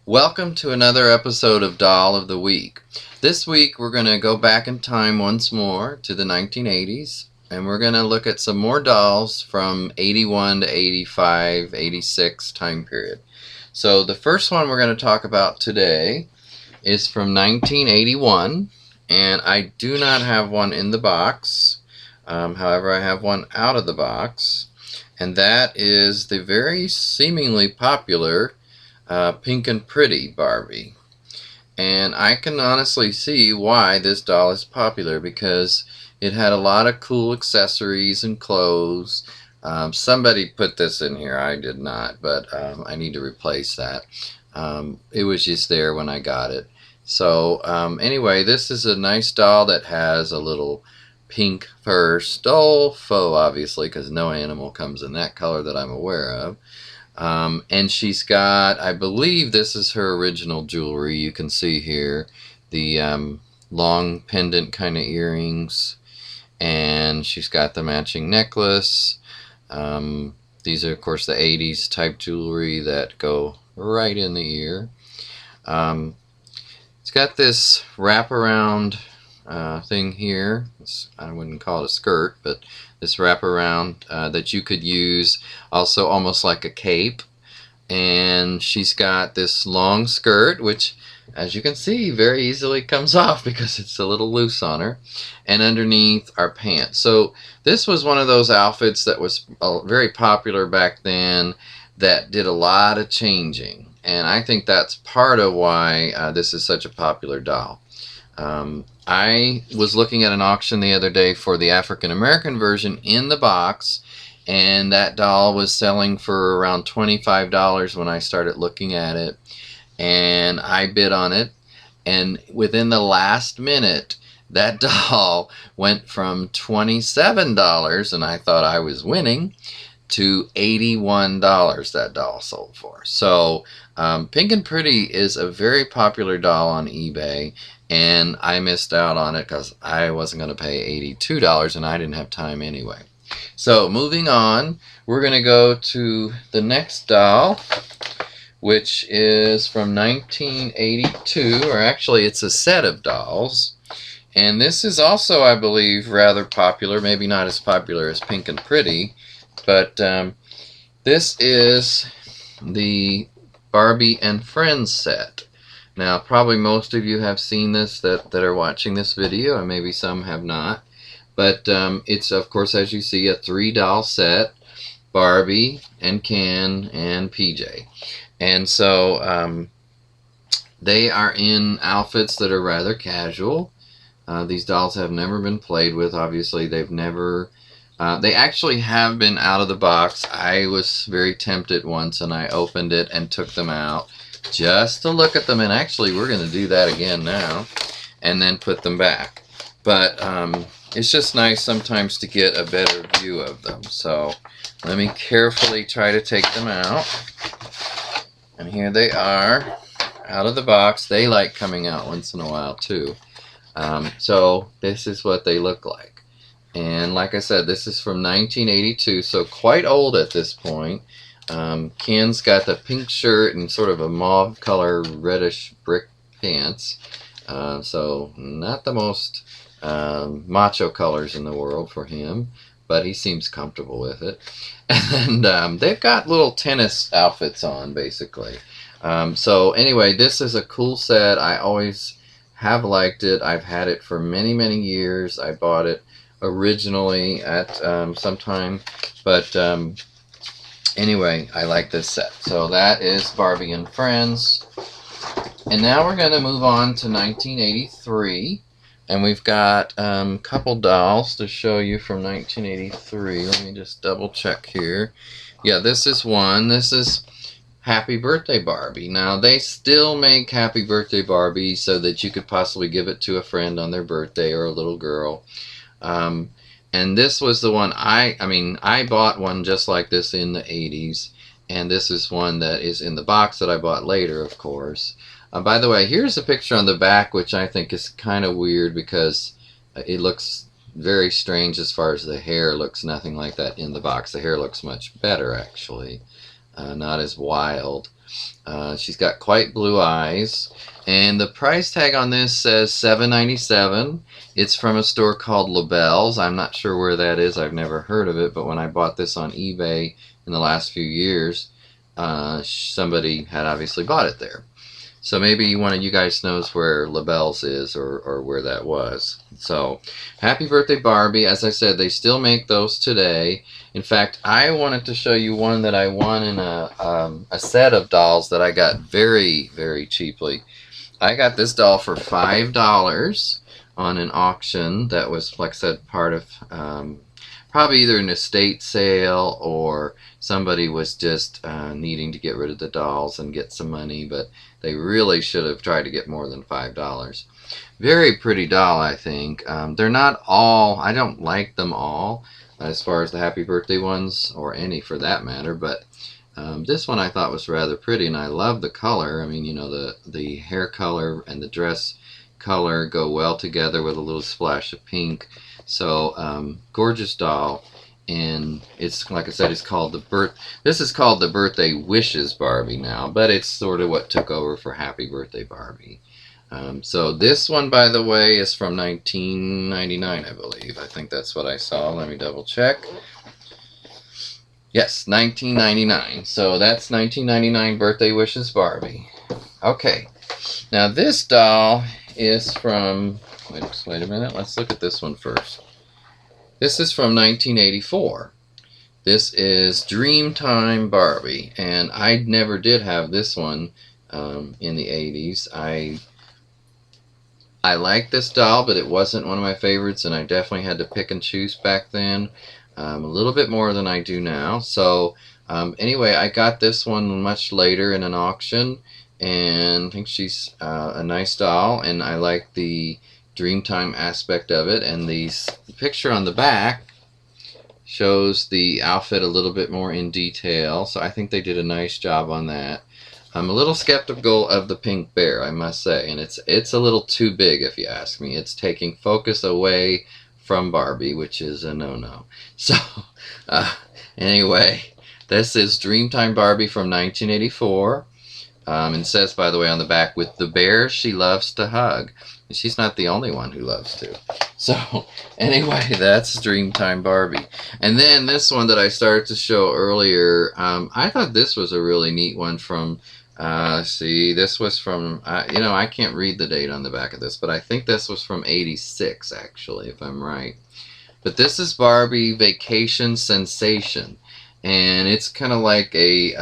Welcome to another episode of Doll of the Week. This week we're going to go back in time once more to the 1980s, and we're going to look at some more dolls from 81 to 85, 86 time period. So the first one we're going to talk about today is from 1981, and I do not have one in the box. However, I have one out of the box, and that is the very seemingly popular Pink and Pretty Barbie. And I can honestly see why this doll is popular, because it had a lot of cool accessories and clothes. Somebody put this in here, I did not, but I need to replace that. It was just there when I got it. So anyway, this is a nice doll that has a little pink fur stole faux, obviously, because no animal comes in that color that I'm aware of. And she's got, I believe this is her original jewelry. You can see here the long pendant kind of earrings, and she's got the matching necklace. These are, of course, the 80s type jewelry that go right in the ear. It's got this wraparound thing here. I wouldn't call it a skirt, but this wraparound that you could use also almost like a cape. And she's got this long skirt, which, as you can see, very easily comes off because it's a little loose on her. And underneath are pants. So this was one of those outfits that was very popular back then, that did a lot of changing. And I think that's part of why this is such a popular doll. I was looking at an auction the other day for the African American version in the box, and that doll was selling for around $25 when I started looking at it, and I bid on it, and within the last minute that doll went from $27, and I thought I was winning, to $81 that doll sold for. So Pink and Pretty is a very popular doll on eBay, and I missed out on it because I wasn't going to pay $82 and I didn't have time anyway. So moving on, we're going to go to the next doll, which is from 1982, or actually it's a set of dolls. And this is also, I believe, rather popular, maybe not as popular as Pink and Pretty, but this is the Barbie and Friends set. Now, probably most of you have seen this that are watching this video, and maybe some have not. But it's, of course, as you see, a 3-doll set: Barbie and Ken and PJ. And so they are in outfits that are rather casual. These dolls have never been played with. Obviously, they've never... they actually have been out of the box. I was very tempted once, and I opened it and took them out just to look at them, and actually we're going to do that again now, and then put them back. But it's just nice sometimes to get a better view of them. So let me carefully try to take them out. And here they are, out of the box. They like coming out once in a while too. So this is what they look like. And like I said, this is from 1982, so quite old at this point. Ken's got the pink shirt and sort of a mauve color reddish brick pants. So not the most macho colors in the world for him, but he seems comfortable with it. And they've got little tennis outfits on, basically. So anyway, this is a cool set. I always have liked it. I've had it for many, many years. I bought it originally at some time, but anyway, I like this set. So that is Barbie and Friends. And now we're going to move on to 1983, and we've got a couple dolls to show you from 1983. Let me just double check here. Yeah, this is one. This is Happy Birthday Barbie. Now, they still make Happy Birthday Barbie so that you could possibly give it to a friend on their birthday, or a little girl. And this was the one I bought one just like this in the 80s, and this is one that is in the box that I bought later, of course. By the way, here's a picture on the back, which I think is kind of weird because it looks very strange as far as the hair looks nothing like that in the box. The hair looks much better, actually, not as wild. She's got quite blue eyes. And the price tag on this says $7.97. It's from a store called LaBelle's. I'm not sure where that is. I've never heard of it. But when I bought this on eBay in the last few years, somebody had obviously bought it there. So maybe one of you guys knows where LaBelle's is, or where that was. So, happy birthday, Barbie. As I said, they still make those today. In fact, I wanted to show you one that I won in a set of dolls that I got very, very cheaply. I got this doll for $5 on an auction that was, like I said, part of probably either an estate sale or somebody was just needing to get rid of the dolls and get some money, but they really should have tried to get more than $5. Very pretty doll, I think. They're not all, I don't like them all as far as the happy birthday ones, or any for that matter, but this one I thought was rather pretty, and I love the color. I mean, you know, the hair color and the dress color go well together with a little splash of pink. So gorgeous doll. And it's, like I said, it's called this is called the Birthday Wishes Barbie now, but it's sort of what took over for Happy Birthday Barbie. So this one, by the way, is from 1999, I believe. I think that's what I saw. Let me double check. Yes, 1999. So that's 1999 Birthday Wishes Barbie. Okay. Now this doll is from, wait a minute, let's look at this one first. This is from 1984. This is Dreamtime Barbie, and I never did have this one in the 80s. I liked this doll, but it wasn't one of my favorites, and I definitely had to pick and choose back then, a little bit more than I do now. So anyway, I got this one much later in an auction, and I think she's a nice doll, and I like the Dreamtime aspect of it. And the picture on the back shows the outfit a little bit more in detail, so I think they did a nice job on that. I'm a little skeptical of the pink bear, I must say, and it's a little too big, if you ask me. It's taking focus away from Barbie, which is a no-no. So anyway, this is Dreamtime Barbie from 1984. And it says, by the way, on the back, with the bear she loves to hug. She's not the only one who loves to. So anyway, that's Dreamtime Barbie. And then this one that I started to show earlier, I thought this was a really neat one from, see, this was from, you know, I can't read the date on the back of this, but I think this was from 86, actually, if I'm right. But this is Barbie Vacation Sensation. And it's kind of like a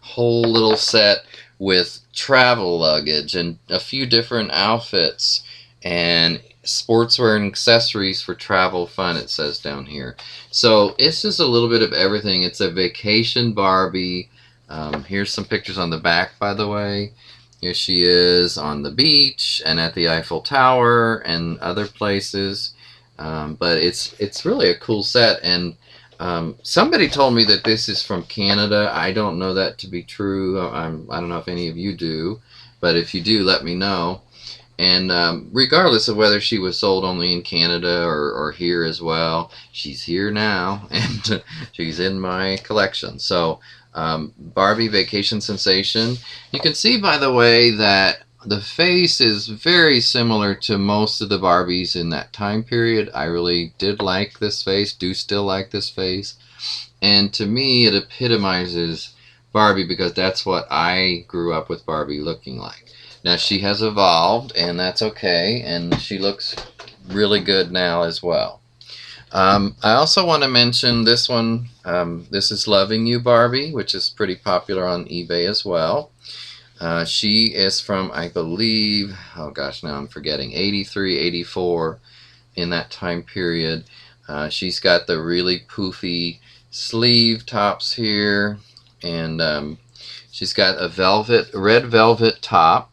whole little set with travel luggage and a few different outfits and sportswear and accessories for travel fun, it says down here. So it's just a little bit of everything. It's a vacation Barbie. Here's some pictures on the back, by the way. Here she is on the beach and at the Eiffel Tower and other places. But it's really a cool set. And somebody told me that this is from Canada. I don't know that to be true. I don't know if any of you do, but if you do, let me know. And regardless of whether she was sold only in Canada or here as well, she's here now, and she's in my collection. So Barbie Vacation Sensation. You can see, by the way, that the face is very similar to most of the Barbies in that time period. I really did like this face, do still like this face. And to me, it epitomizes Barbie because that's what I grew up with Barbie looking like. Now, she has evolved, and that's okay, and she looks really good now as well. I also want to mention this one. This is Loving You Barbie, which is pretty popular on eBay as well. She is from, I believe, oh gosh, now I'm forgetting, 83, 84, in that time period. She's got the really poofy sleeve tops here, and she's got a red velvet top,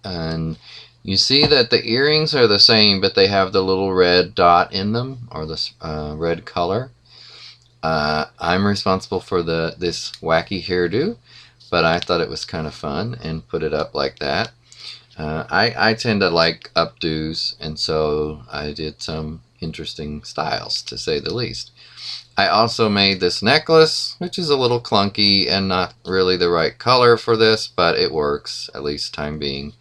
and you see that the earrings are the same, but they have the little red dot in them, or the red color. I'm responsible for this wacky hairdo, but I thought it was kind of fun and put it up like that. I tend to like updos, and so I did some interesting styles, to say the least. I also made this necklace, which is a little clunky and not really the right color for this, but it works, at least time being.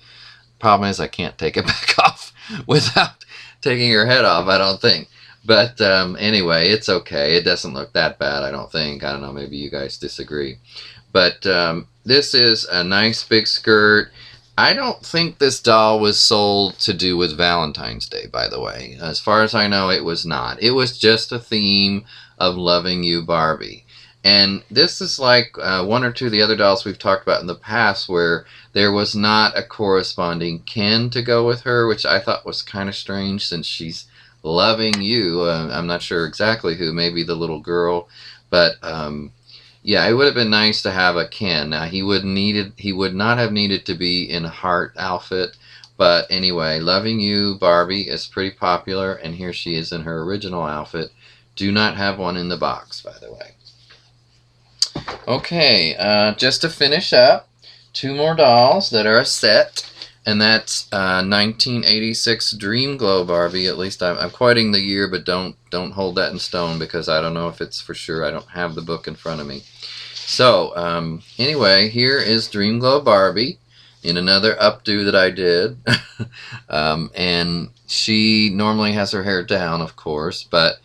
Problem is I can't take it back off without taking her head off, I don't think. But anyway, it's okay. It doesn't look that bad, I don't think. I don't know, maybe you guys disagree. But this is a nice big skirt. I don't think this doll was sold to do with Valentine's Day, by the way. As far as I know, it was not. It was just a theme of Loving You, Barbie. And this is like one or two of the other dolls we've talked about in the past where there was not a corresponding Ken to go with her, which I thought was kind of strange since she's loving you. I'm not sure exactly who, maybe the little girl. But yeah, it would have been nice to have a Ken. Now, he would not have needed to be in a heart outfit. But anyway, Loving You, Barbie is pretty popular. And here she is in her original outfit. Do not have one in the box, by the way. Okay, just to finish up, two more dolls that are a set, and that's 1986 Dream Glow Barbie. At least I'm quoting the year, but don't hold that in stone because I don't know if it's for sure. I don't have the book in front of me. So anyway, here is Dream Glow Barbie in another updo that I did, and she normally has her hair down, of course, but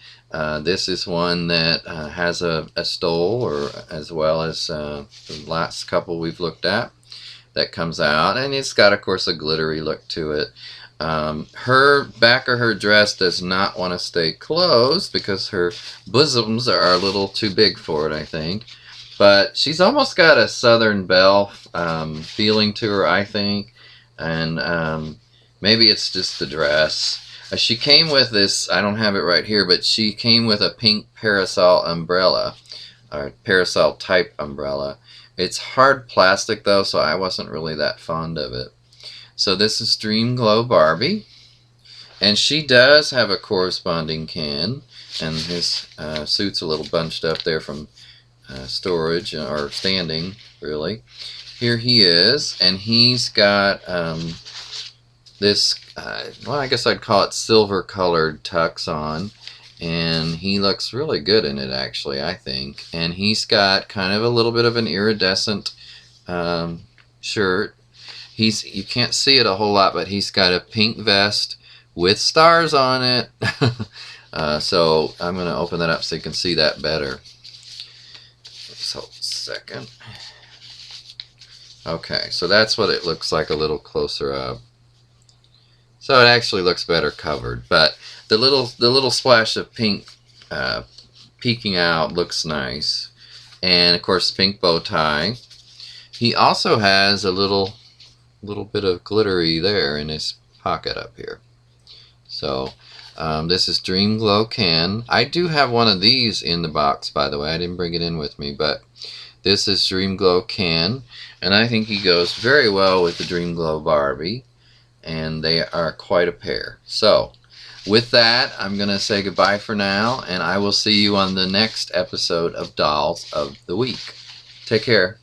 this is one that has a stole, or as well as the last couple we've looked at, that comes out, and it's got, of course, a glittery look to it. Her back of her dress does not want to stay closed because her bosoms are a little too big for it, I think. But she's almost got a Southern Belle feeling to her, I think, and maybe it's just the dress. She came with this, I don't have it right here, but she came with a pink parasol umbrella, or parasol type umbrella. It's hard plastic though, so I wasn't really that fond of it. So this is Dream Glow Barbie, and she does have a corresponding Ken, and his suit's a little bunched up there from storage, or standing, really. Here he is, and he's got this, well, I guess I'd call it silver colored tux on, and he looks really good in it, actually, I think. And he's got kind of a little bit of an iridescent shirt. You can't see it a whole lot, but he's got a pink vest with stars on it. So I'm going to open that up so you can see that better. Just hold a second. Okay, so that's what it looks like a little closer up. So it actually looks better covered, but the little splash of pink peeking out looks nice, and of course pink bow tie. He also has a little bit of glittery there in his pocket up here. So this is Dream Glow Ken. I do have one of these in the box, by the way. I didn't bring it in with me, but this is Dream Glow Ken, and I think he goes very well with the Dream Glow Barbie. And they are quite a pair. So, with that, I'm going to say goodbye for now, and I will see you on the next episode of Dolls of the Week. Take care.